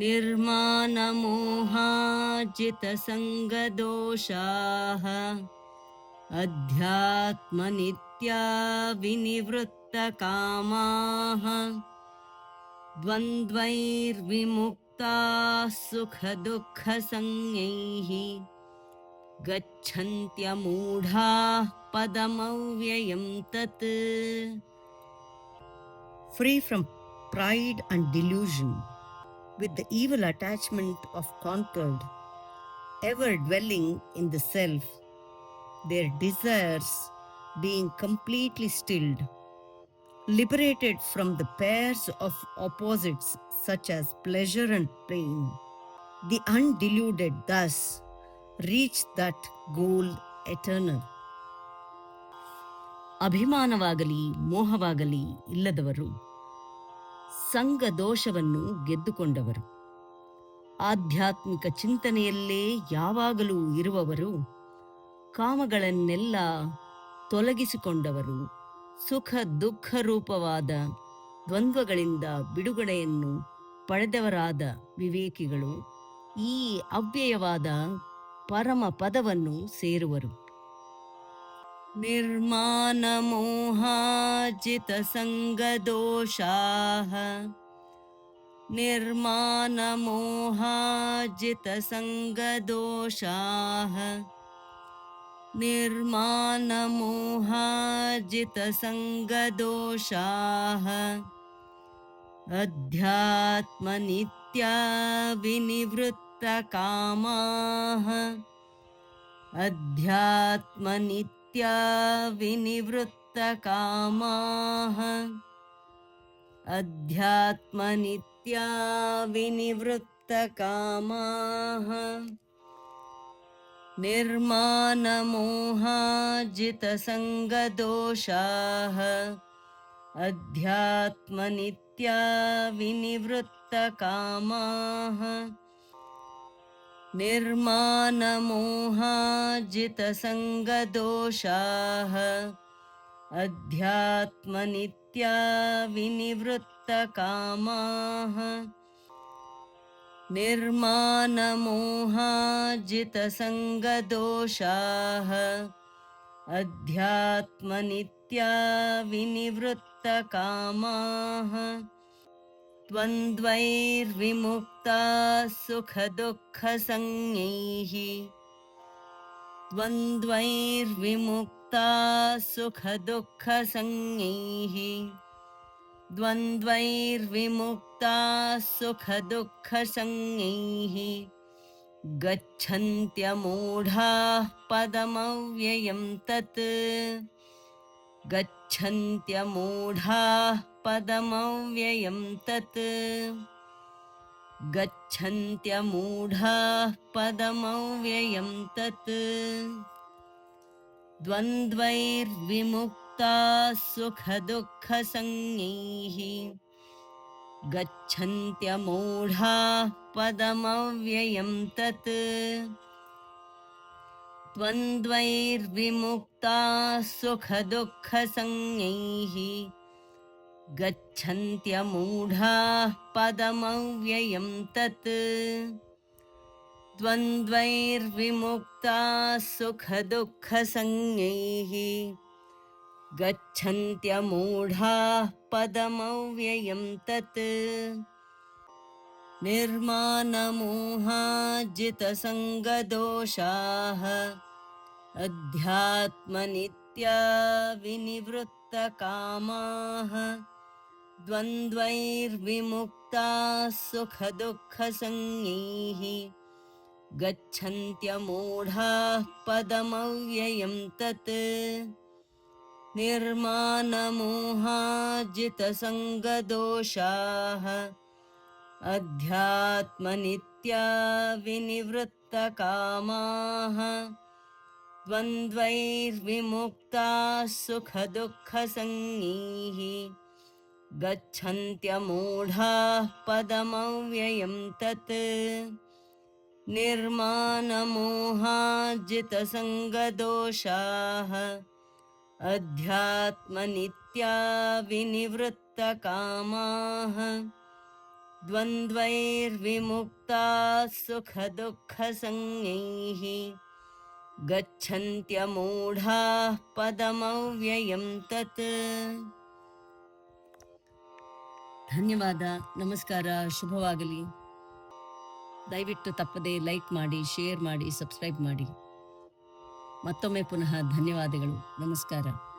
निर्मानमोहाजितसङ्गदोषाः अध्यात्मनित्या विनिवृत्तकामाः द्वन्द्वैर्विमुक्ताः सुखदुःखसंज्ञैः गच्छन्त्यमूढाः पदमव्ययं तत्. Free from pride and delusion, with the evil attachment of conquered, ever dwelling in the self, their desires being completely stilled, liberated from the pairs of opposites such as pleasure and pain, the undeluded thus reach that goal eternal. ಅಭಿಮಾನವಾಗಲಿ ಮೋಹವಾಗಲಿ ಇಲ್ಲದವರು, ಸಂಗ ದೋಷವನ್ನು ಗೆದ್ದುಕೊಂಡವರು, ಆಧ್ಯಾತ್ಮಿಕ ಚಿಂತನೆಯಲ್ಲೇ ಯಾವಾಗಲೂ ಇರುವವರು, ಕಾಮಗಳನ್ನೆಲ್ಲ ತೊಲಗಿಸಿಕೊಂಡವರು, ಸುಖ ದುಃಖ ರೂಪವಾದ ದ್ವಂದ್ವಗಳಿಂದ ಬಿಡುಗಡೆಯನ್ನು ಪಡೆದವರಾದ ವಿವೇಕಿಗಳು ಈ ಅವ್ಯಯವಾದ ಪರಮ ಪದವನ್ನು ಸೇರುವರು. ನಿರ್ಮಾನಮೋಹಾಜಿತಸಂಗದೋಷಾಃ ನಿರ್ಮಾನಮೋಹಾಜಿತಸಂಗದೋಷಾಃ ನಿರ್ಮಾನಮೋಹಾಜಿತಸಂಗದೋಷಾಃ ಅಧ್ಯಾತ್ಮನಿತ್ಯಾ ವಿನಿವೃತ್ತಕಾಮಾಃ ಅಧ್ಯಾತ್ಮನಿತ್ಯಾ ವಿನಿವೃತ್ತಕಾಮಾಃ ಅಧ್ಯಾತ್ಮನಿತ್ಯಾ ವಿನಿವೃತ್ತಕಾಮಾಃ ನಿರ್ಮಾನಮೋಹಾಜಿತಸಂಗದೋಷಾಃ ಅಧ್ಯಾತ್ಮನಿತ್ಯಾ ವಿನಿವೃತ್ತಕಾಮಾಃ ನಿರ್ಮಾನಮೋಹಾಜಿತಸಂಗದೋಷಾಃ ಅಧ್ಯಾತ್ಮನಿತ್ಯಾ ವಿನಿವೃತ್ತಕಾಮಾಃ ನಿರ್ಮಾನಮೋಹಾಜಿತಸಂಗದೋಷಾಃ ಅಧ್ಯಾತ್ಮನಿತ್ಯಾ ವಿನಿವೃತ್ತಕಾಮಾಃ ದ್ವಂದ್ವೈರ್ವಿಮುಕ್ತಾಃ ಸುಖದುಃಖಸಂಜ್ಞೈಃ ದ್ವಂದ್ವೈರ್ವಿಮುಕ್ತಾಃ ಸುಖದುಃಖಸಂಜ್ಞೈಃ ದ್ವಂದ್ವೈರ್ವಿಮುಕ್ತಾಃ ಸುಖದುಃಖಸಂಜ್ಞೈಃ ಗಚ್ಚನ್ತ್ಯಮೂಢಾಃ ಪದಮವ್ಯಯಂ ತತ್. ಗಚ್ಚನ್ತ್ಯಮೂಢಾಃ ಪದಮವ್ಯಯಂ ತತ್. ಗಚ್ಚನ್ತ್ಯಮೂಢಾಃ ಪದಮವ್ಯಯಂ ತತ್. ದ್ವಂದ್ವೈರ್ವಿಮುಕ್ತಾಃ ಸುಖದುಃಖಸಂಜ್ಞೈಃ ಗಚ್ಚನ್ತ್ಯಮೂಢಾಃ ಪದಮವ್ಯಯಂ ತತ್. ದ್ವಂದ್ವೈರ್ವಿಮುಕ್ತಾಃ ಸುಖದುಃಖಸಂಜ್ಞೈಃ ಗಚ್ಚನ್ತ್ಯಮೂಢಾಃ ಪದಮವ್ಯಯಂ ತತ್. ದ್ವಂದ್ವೈರ್ವಿಮುಕ್ತಾಃ ಸುಖದುಃಖಸಂಜ್ಞೈಃ ಗಚ್ಚನ್ತ್ಯಮೂಢಾಃ ಪದಮವ್ಯಯಂ ತತ್. ನಿರ್ಮಾನಮೋಹಾಜಿತಸಂಗದೋಷಾಃ ಅಧ್ಯಾತ್ಮನಿತ್ಯಾ ವಿನಿವೃತ್ತಕಾಮಾಃ ದ್ವಂದ್ವೈರ್ವಿಮುಕ್ತಾಃ ಸುಖದುಃಖಸಂಜ್ಞೈಃ ಗಚ್ಚನ್ತ್ಯಮೂಢಾಃ ಪದಮವ್ಯಯಂ ತತ್. ನಿರ್ಮಾನಮೋಹಾಜಿತಸಂಗದೋಷಾಃ ಅಧ್ಯಾತ್ಮನಿತ್ಯಾ ವಿನಿವೃತ್ತಕಾಮಾಃ ದ್ವಂದ್ವೈರ್ವಿಮುಕ್ತಾಃ ಸುಖದುಃಖಸಂಜ್ಞೈಃ ಗಚ್ಚನ್ತ್ಯಮೂಢಾಃ ಪದಮವ್ಯಯಂ ತತ್. ನಿರ್ಮಾನಮೋಹಾಜಿತಸಂಗದೋಷಾಃ ಅಧ್ಯಾತ್ಮನಿತ್ಯಾ ವಿನಿವೃತ್ತಕಾಮಾಃ ದ್ವಂದ್ವೈರ್ವಿಮುಕ್ತಾ ಸುಖದುಃಖಸಂಜ್ಞೈಃ ಗಚ್ಚಂತ್ಯಮೂಢಾಃ ಪದಮವ್ಯಯಂ ತತ್. ಧನ್ಯವಾದ. ನಮಸ್ಕಾರ. ಶುಭವಾಗಲಿ. ದಯವಿಟ್ಟು ತಪ್ಪದೆ ಲೈಕ್ ಮಾಡಿ, ಶೇರ್ ಮಾಡಿ, ಸಬ್ಸ್ಕ್ರೈಬ್ ಮಾಡಿ. ಮತ್ತೊಮ್ಮೆ ಪುನಃ ಧನ್ಯವಾದಗಳು. ನಮಸ್ಕಾರ.